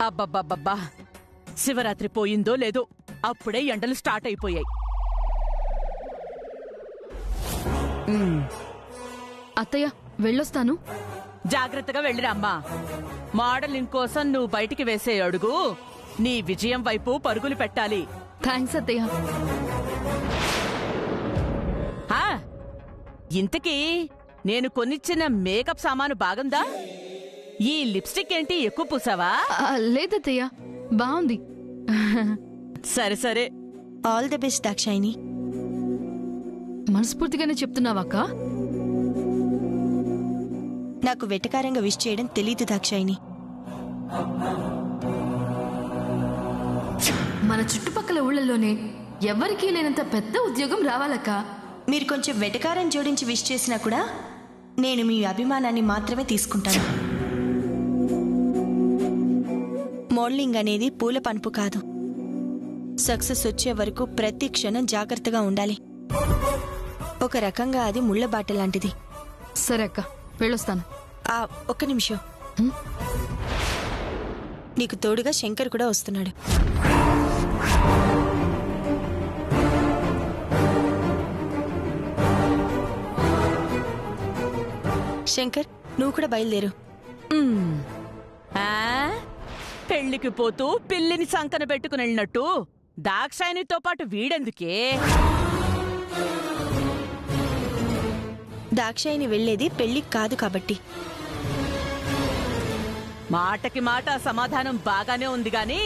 అబ్బబ్బబ్బబ్బా, శివరాత్రి పోయిందో లేదో అప్పుడే ఎండలు స్టార్ట్ అయిపోయాయి. అత్తయ్య వెళ్ళొస్తాను. జాగ్రత్తగా వెళ్ళిరమ్మా. మోడలింగ్ కోసం నువ్వు బయటికి వేసే అడుగు నీ విజయం వైపు పరుగులు పెట్టాలి. థ్యాంక్స్ అత్తయ్య. ఇంతకీ నేను కొనిచ్చిన మేకప్ సామాను బాగుందా? ఈ లిప్స్టిక్ ఏంటి ఎక్కువ పూసావా? లేదత్తయ్య, బాగుంది. సరే సరే. All the best Dakshayani. మనస్ఫూర్తిగానే చెప్తున్నావాక? నాకు వెటకారంగా విష్ చేయడం తెలీదు దాక్షాయిని. మన చుట్టుపక్కల ఊళ్ళలోనే ఎవరికీ లేనంత పెద్ద ఉద్యోగం రావాలక్క. మీరు కొంచెం వెటకారం జోడించి విష్ చేసినా కూడా నేను మీ అభిమానాన్ని మాత్రమే తీసుకుంటాను. మోడలింగ్ అనేది పూల పనుపు కాదు. సక్సెస్ వచ్చే వరకు ప్రతి క్షణం జాగ్రత్తగా ఉండాలి. ఒక రకంగా అది ముళ్ళ బాట లాంటిది. సరే అక్క, వెళ్ళొస్తాను. ఒక్క నిమిషం. నీకు తోడుగా శంకర్ కూడా వస్తున్నాడు. శంకర్, నువ్వు కూడా బయలుదేరు. పెళ్లికి పోతూ పిల్లిని సంకన పెట్టుకుని వెళ్ళినట్టు దాక్షాయినితో పాటు వీడెందుకే? దాక్షాయిని వెళ్లేది పెళ్లికి కాదు కాబట్టి. మాటకి మాట సమాధానం బాగానే ఉంది గాని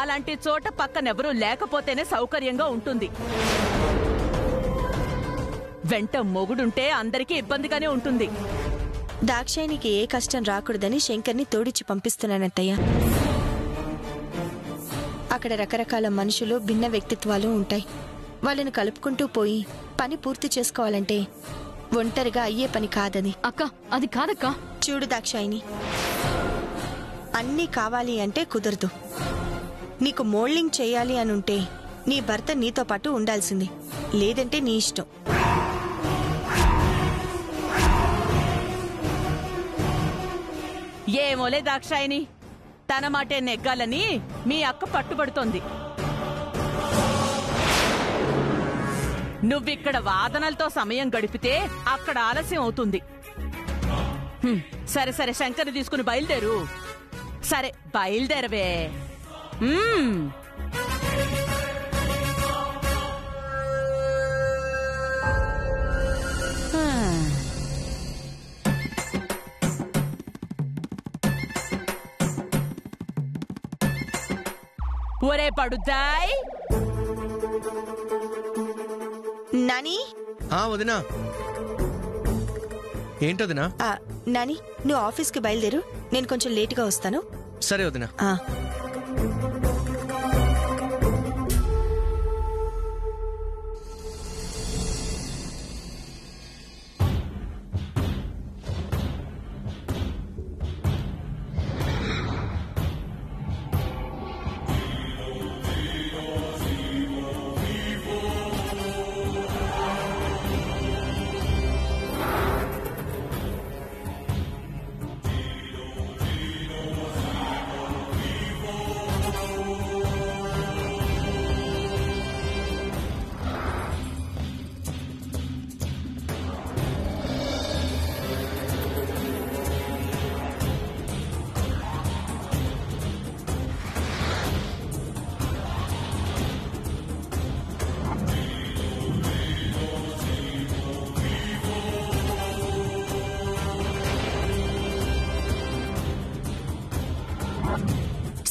అలాంటి చోట పక్కనెవరూ లేకపోతేనే సౌకర్యంగా ఉంటుంది. వెంట మొగుడుంటే అందరికీ ఇబ్బందిగానే ఉంటుంది. దాక్షాయినికి ఏ కష్టం రాకూడదని శంకర్ని తోడిచ్చి పంపిస్తున్నానత్తయ్య. అక్కడ రకరకాల మనుషులు, భిన్న వ్యక్తిత్వాలు ఉంటాయి. వాళ్ళని కలుపుకుంటూ పోయి పని పూర్తి చేసుకోవాలంటే ఒంటరిగా అయ్యే పని కాదని. అక్క, అది కాదక్క. చూడు దాక్షాయిని, అన్నీ కావాలి అంటే కుదరదు. నీకు మోల్డింగ్ చేయాలి అనుంటే నీ భర్త నీతో పాటు ఉండాల్సింది, లేదంటే నీ ఇష్టం. ఏమోలే దాక్షాయిని, తన మాటే నెగ్గాలని మీ అక్క పట్టుబడుతోంది. నువ్విక్కడ వాదనలతో సమయం గడిపితే అక్కడ ఆలస్యం అవుతుంది. సరే సరే, శంకర్ తీసుకుని బయలుదేరు. సరే బయలుదేరవే. ఒరే పడుద్దాయ్. నాని. వదినా. ఏంటొదినా? నాని, నువ్వు ఆఫీస్కి బయలుదేరు, నేను కొంచెం లేటుగా వస్తాను. సరే వదినా.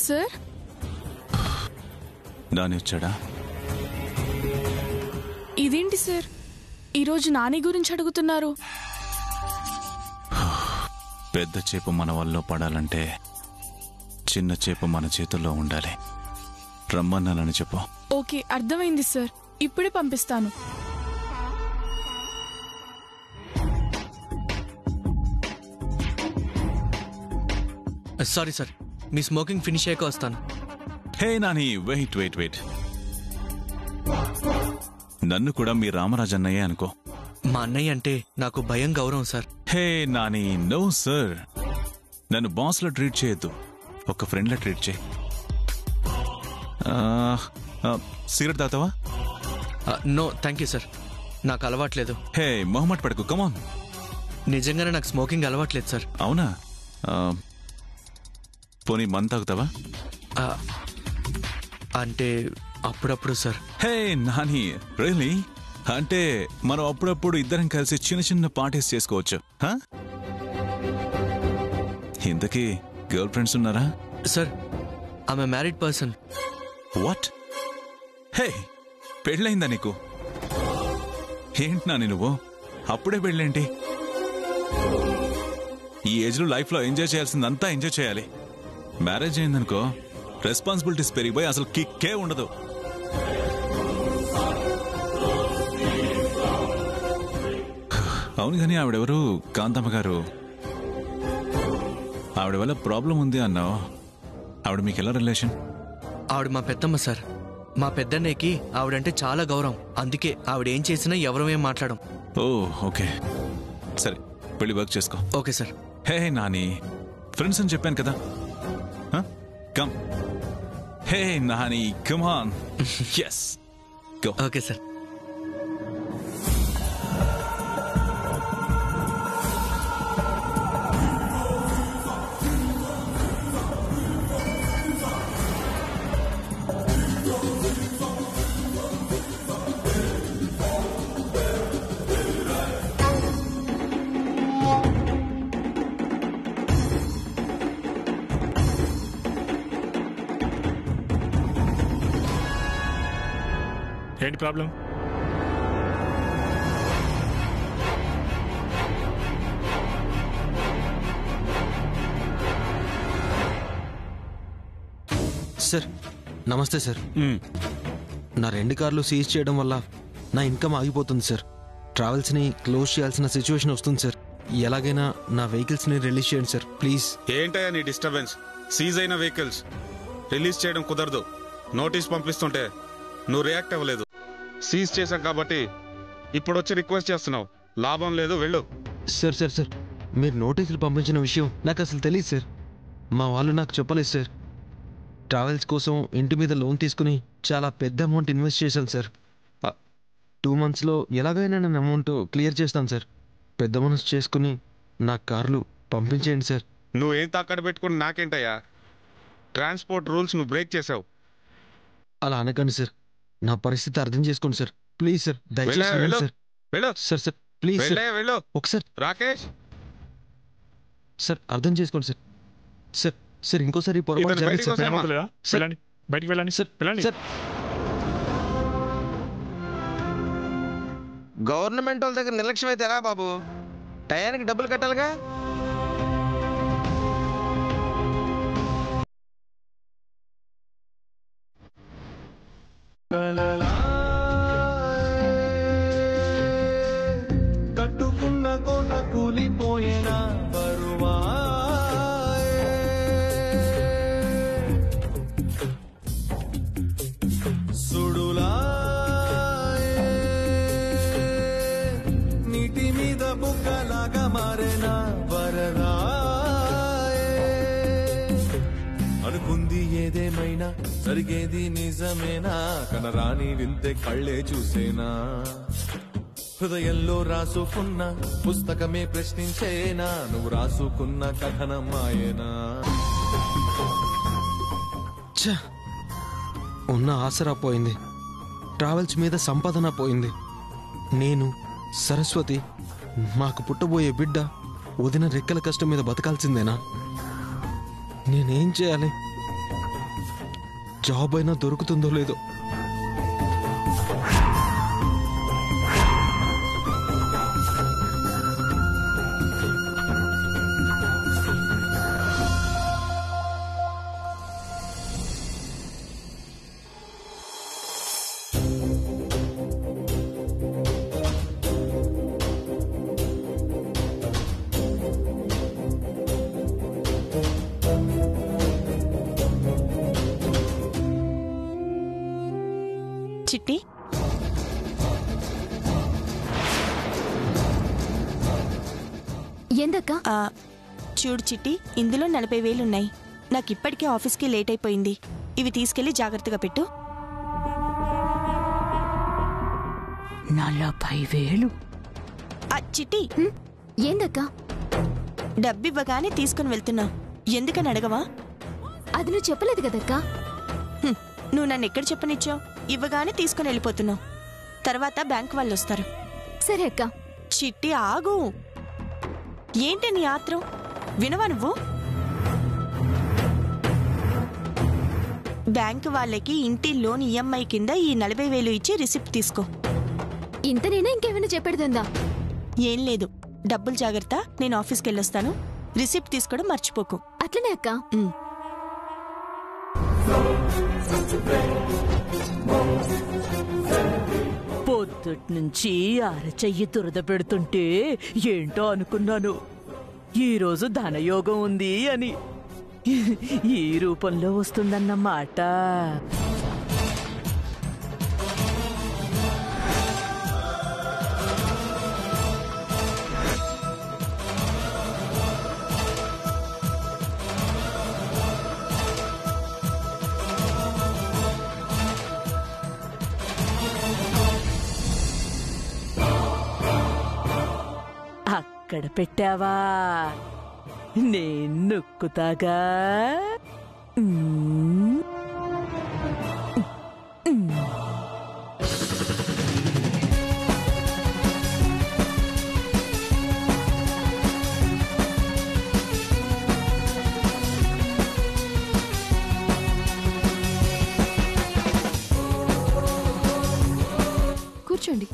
సార్, నాని వచ్చాడా? ఇదేంటి సార్, ఈరోజు నాని గురించి అడుగుతున్నారు? పెద్ద చేప మన వల్ల పడాలంటే చిన్న చేప మన చేతుల్లో ఉండాలి. రమ్మన్నానని చెప్పు. ఓకే, అర్థమైంది సార్. ఇప్పుడే పంపిస్తాను. సారీ సార్, మీ స్మోకింగ్ ఫినిష్ అయ్యాక వస్తాను. హే నాని, వెయిట్ వెయిట్ వెయిట్. నన్ను కూడా మీ రామరాజ్ అన్నయ్యే అనుకో. మా అన్నయ్య అంటే నాకు భయం, గౌరవం sir. Hey Nani, no sir. నన్ను బాస్లో ట్రీట్ చేయొద్దు, ఒక ఫ్రెండ్లా ట్రీట్ చేయి. సిగరెట్ తాగుతావా? నో థ్యాంక్ యూ సార్, నాకు అలవాట్లేదు. హే మొహమ్మద్ పడకు, కమాన్. నిజంగానే నాకు స్మోకింగ్ అలవాట్లేదు సార్. అవునా? పోనీ మందు తాగుతావా? అంటే అప్పుడప్పుడు సార్. Hey Nani, really? అంటే మనం అప్పుడప్పుడు ఇద్దరం కలిసి చిన్న చిన్న పార్టీస్ చేసుకోవచ్చు. ఇంతకీ గర్ల్ ఫ్రెండ్స్ ఉన్నారా? సార్, ఆమె మ్యారీడ్ పర్సన్. వాట్? హే, పెళ్ళయిందా నీకు? ఏంటి నాని నువ్వు అప్పుడే పెళ్ళేంటి? ఈ ఏజ్లో లైఫ్లో ఎంజాయ్ చేయాల్సిందంతా ఎంజాయ్ చేయాలి. మ్యారేజ్ అయిందనుకో, రెస్పాన్సిబిలిటీస్ పెరిగిపోయి అసలు కిక్కే ఉండదు. అవును కానీ ఆవిడెవరు? కాంతమ్మ గారు. ఆవిడ వల్ల ప్రాబ్లం ఉంది అన్నావు. ఆవిడ మీకు ఎలా రిలేషన్? ఆవిడ మా పెద్దమ్మ సార్. మా పెద్దన్నయ్యకి ఆవిడంటే చాలా గౌరవం. అందుకే ఆవిడ ఏం చేసినా ఎవరమేం మాట్లాడం. ఓ ఓకే, సరే వెళ్ళి వర్క్ చేసుకో. Okay sir. Hey Nani, friends అని చెప్పాను కదా. Come. Hey Nani, come on. yes go. Okay sir. ఏంటి ప్రాబ్లం? సార్ నమస్తే సార్. నా 2 కార్లు సీజ్ చేయడం వల్ల నా ఇన్కమ్ ఆగిపోతుంది సార్. ట్రావెల్స్ని క్లోజ్ చేయాల్సిన సిచ్యువేషన్ వస్తుంది సార్. ఎలాగైనా నా వెహికల్స్ని రిలీజ్ చేయండి సార్ ప్లీజ్. ఏంటయ్యా నీ డిస్టర్బెన్స్? సీజ్ అయిన వెహికల్స్ రిలీజ్ చేయడం కుదరదు. నోటీస్ పంపిస్తుంటే నువ్వు రియాక్ట్ అవ్వలేదు. సీజ్ చేశాం కాబట్టి ఇప్పుడు వచ్చి రిక్వెస్ట్ చేస్తున్నావు. లాభం లేదు, వెళ్ళు. సార్ సార్ సార్ మీరు నోటీసులు పంపించిన విషయం నాకు అసలు తెలియదు సార్. మా వాళ్ళు నాకు చెప్పలేదు సార్. ట్రావెల్స్ కోసం ఇంటి మీద లోన్ తీసుకుని చాలా పెద్ద అమౌంట్ ఇన్వెస్ట్ చేశాను సార్. 2 monthsలో ఎలాగైనా నేను అమౌంట్ క్లియర్ చేస్తాను సార్. పెద్ద మనసు చేసుకుని నా కార్లు పంపించేయండి సార్. నువ్వేం తాకట్టు పెట్టుకుని నాకేంటయ్యా? ట్రాన్స్పోర్ట్ రూల్స్ నువ్వు బ్రేక్ చేసావు. అలా అనకండి సార్, నా పరిస్థితి అర్థం చేసుకోండి సార్ ప్లీజ్ సార్. దయచేసి సార్. సార్ సార్ ప్లీజ్ వెళ్ళు. ఒకసారి రాకేష్ సార్ అర్థం చేసుకోండి సార్. సార్ సార్ ఇంకోసారి పొరపాటు జరగదు సార్. వెళ్ళండి, బయటికి వెళ్ళండి సార్. వెళ్ళండి సార్ గవర్నమెంట్ వాళ్ళ దగ్గర నిర్లక్ష్యం అయితే ఎలా బాబు? టయానికి డబ్బులు కట్టాలిగా. కట్టుకున్న కోట కూలిపోయేనా బరువా? సుడులా నీటి మీద బుగ్గలాగా మారేనా వరదా? అనుకుంది ఏదేమైనా జరిగేది నిజమేనా? కనరాని వింతే కళ్ళే చూసేనా? హృదయంలో రాసుకున్న పుస్తకమే ప్రశ్నించేనా? నువ్వు రాసుకున్న కథనమాయేనా? ఉన్న ఆసరా పోయింది, ట్రావెల్స్ మీద సంపాదన పోయింది. నేను సరస్వతి మాకు పుట్టబోయే బిడ్డ వదిన రెక్కల కష్టం మీద బతకాల్సిందేనా? నేనేం చేయాలి? జాబ్ అయినా దొరుకుతుందో లేదో. చిట్టి, ఏందక్క? చూడు చిట్టి, ఇందులో 40,000 ఉన్నాయి. నాకు ఇప్పటికే ఆఫీస్కి లేట్ అయిపోయింది. ఇవి తీసుకెళ్లి జాగ్రత్తగా పెట్టు. 40,000? చిట్టి, ఏందక్క? డబ్బివ్వగానే తీసుకుని వెళ్తున్నా, ఎందుకని అడగవా? అది నువ్వు చెప్పలేదు కదక్క. నువ్వు నన్ను ఎక్కడ చెప్పనిచ్చావు? ఇవ్వగానే తీసుకుని వెళ్ళిపోతున్నావు. తర్వాత బ్యాంక్ వాళ్ళు వస్తారు. సరే అక్క. చిట్టి ఆగు. ఏంటి నీ ఆత్రం? వినవా నువ్వు? బ్యాంక్ వాళ్ళకి ఇంటి లోన్ ఈఎంఐ కింద ఈ 40,000 ఇచ్చి రిసిప్ట్ తీసుకో. ఇంతనేనా ఇంకేమైనా చెప్పేడుతుందా? ఏం లేదు, డబ్బులు జాగ్రత్త. నేను ఆఫీస్కి వెళ్ళొస్తాను. రిసిప్ట్ తీసుకోవడం మర్చిపోకు. అట్లనే అక్క. పొద్దుట్నుంచి అరచెయ్యి దురద పెడుతుంటే ఏంటో అనుకున్నాను, ఈరోజు ధనయోగం ఉంది అని. ఈ రూపంలో వస్తుందన్నమాట. అక్కడ పెట్టావా? నేను నొక్కుతాగా. కూర్చోండి.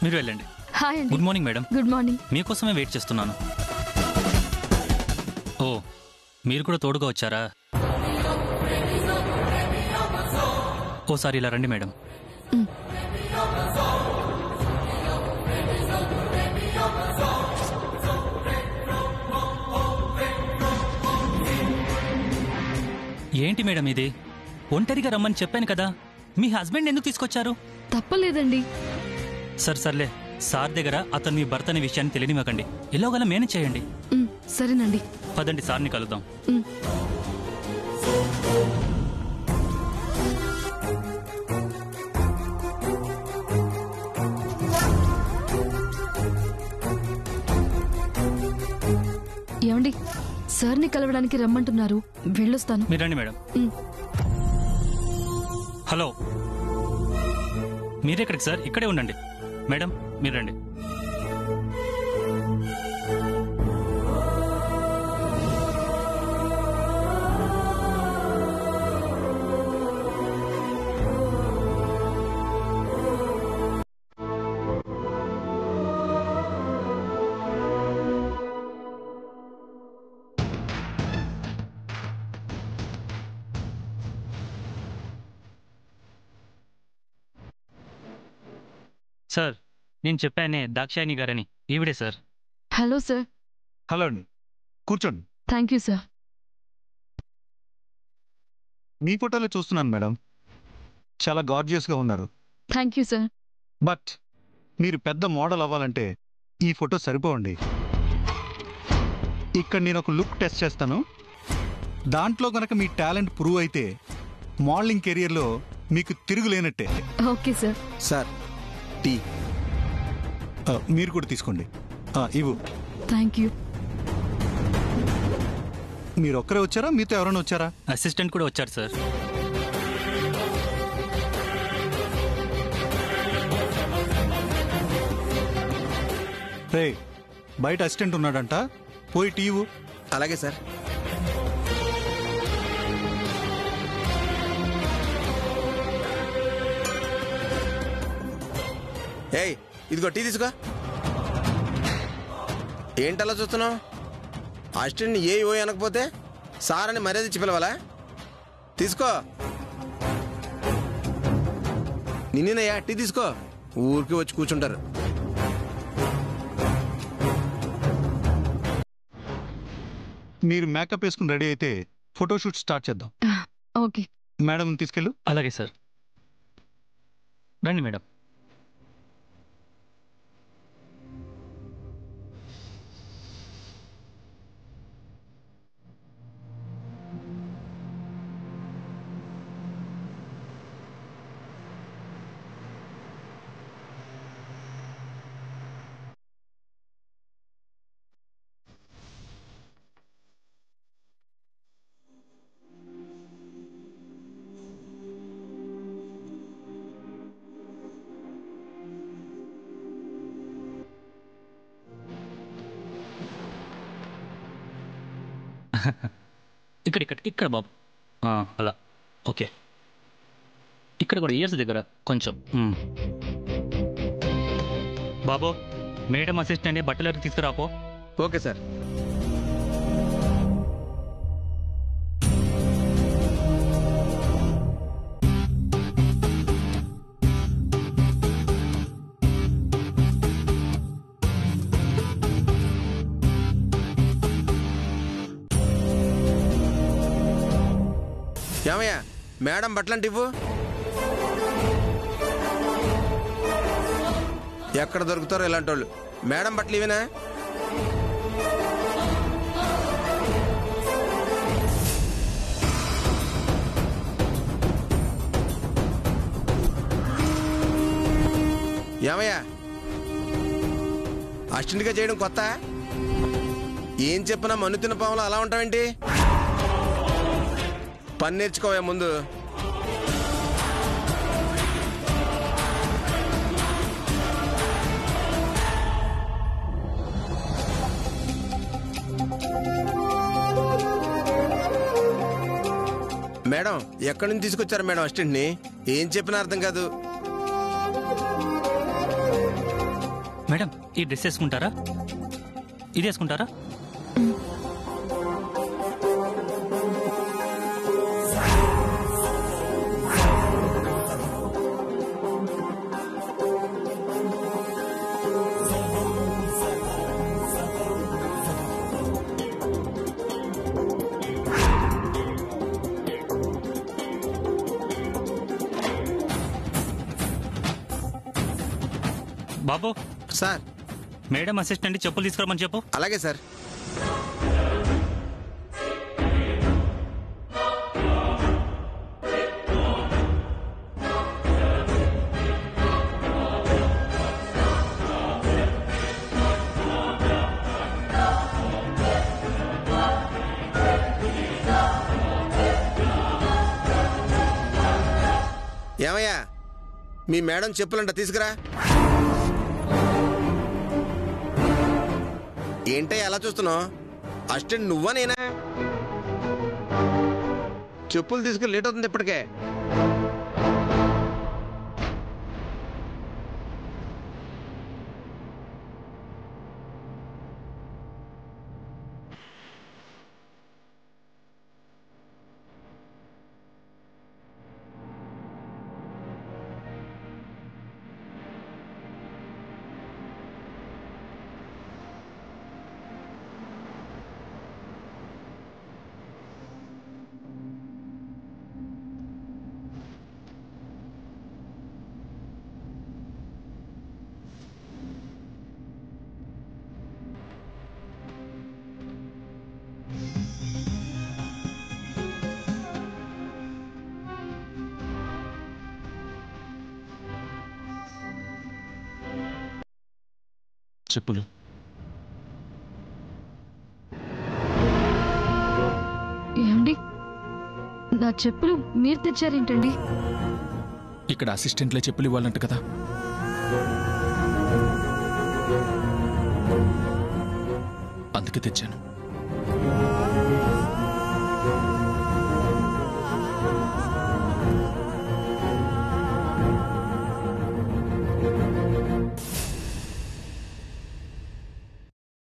మీరు వెళ్ళండి. హాయ్ అండి. Good morning madam. Good morning. మీకోసమే వెయిట్ చేస్తున్నాను. ఓ, మీరు కూడా తోడుగా వచ్చారా? ఓసారి ఇలా రండి మేడం. ఏంటి మేడం ఇది? ఒంటరిగా రమ్మని చెప్పాను కదా, మీ హస్బెండ్ ఎందుకు తీసుకొచ్చారు? తప్పలేదండి. సర్లే, సార్ దగ్గర అతను మీ భర్త అనే విషయాన్ని తెలియనివ్వకండి. ఎలాగోలా మేనేజ్ చేయండి. సరేనండి. పదండి, సార్ని కలుద్దాం. ఏమండి, సార్ని కలవడానికి రమ్మంటున్నారు. వెళ్ళొస్తాను. మీరు రండి మేడం. Hello, మీరెక్కడికి sir? ఇక్కడే ఉండండి. మేడం మీరు రండి. సార్, నేను చెప్పానే దాక్షాయణి గారని, ఈవిడే సార్. Hello sir. హలో అండి, కూర్చోండి. Thank you sir. మీ ఫోటోలో చూస్తున్నాను మేడం, చాలా గార్జియస్గా ఉన్నారు. Thank you sir. బట్ మీరు పెద్ద మోడల్ అవ్వాలంటే ఈ ఫోటో సరిపోండి. ఇక్కడ నేను ఒక లుక్ టెస్ట్ చేస్తాను. దాంట్లో కనుక మీ టాలెంట్ ప్రూవ్ అయితే మోడలింగ్ కెరియర్లో మీకు తిరుగులేనట్టే. Okay sir. Sir, tea. మీరు కూడా తీసుకోండి. ఇవ్వు. Thank you. మీరు ఒక్కరే వచ్చారా, మీతో ఎవరైనా వచ్చారా? అసిస్టెంట్ కూడా వచ్చారు సార్. రే, బయట అసిస్టెంట్ ఉన్నాడంట, పోయి టీ ఇవ్వు. అలాగే సార్. ఏయ్, ఇదిగో టీ తీసుకో. ఏంటలా చూస్తున్నావు? అసిస్టెంట్ని ఏ ఓ అనకపోతే సార్ అని మర్యాద ఇచ్చి పిలవాలా? తీసుకో. నిన్నయ్యా టీ తీసుకో. ఊరికి వచ్చి కూర్చుంటారు. మీరు మేకప్ వేసుకుని రెడీ అయితే ఫోటోషూట్ స్టార్ట్ చేద్దాం. ఓకే మేడం తీసుకెళ్ళు. అలాగే సార్. రండి మేడం. ఇక్కడ బాబు. అలా ఓకే. ఇక్కడ కూడా ఇయర్స్ దగ్గర కొంచెం. బాబు, మేడం అసిస్టెంట్ని బట్టలకి తీసుకురాపో. Okay sir. ఏమయ్యా, మేడం బట్టలంటే ఇవ్వు. ఎక్కడ దొరుకుతారో ఇలాంటి వాళ్ళు. మేడం బట్టలు ఇవేనా? ఏమయ్యా, అసిస్టెంట్గా చేయడం కొత్త? ఏం చెప్పినా మన్ను తిన్న పాములు అలా ఉంటావేంటి? పని నేర్చుకోవా ముందు. మేడం, ఎక్కడి నుంచి తీసుకొచ్చారు మేడం అసిస్టెంట్ని? ఏం చెప్పినా అర్థం కాదు. మేడం, ఈ డ్రెస్ వేసుకుంటారా? ఇది వేసుకుంటారా? బాబు సార్, మేడం అసిస్టెంట్ చెప్పులు తీసుకురమని చెప్పు. అలాగే సార్. ఏమయ్యా, మీ మేడం చెప్పులంట తీసుకురా. ఏంటయ్యా అలా చూస్తున్నావు? అసిస్టెంట్ నువ్వా నేనా? చెప్పులు తీసుకుని లేట్ అవుతుంది ఇప్పటికే. చెప్పులు. ఏమండి, నా చెప్పులు మీరు తెచ్చారేంటండి? ఇక్కడ అసిస్టెంట్లే చెప్పులు ఇవ్వాలంట కదా. అందుకే తెచ్చాను.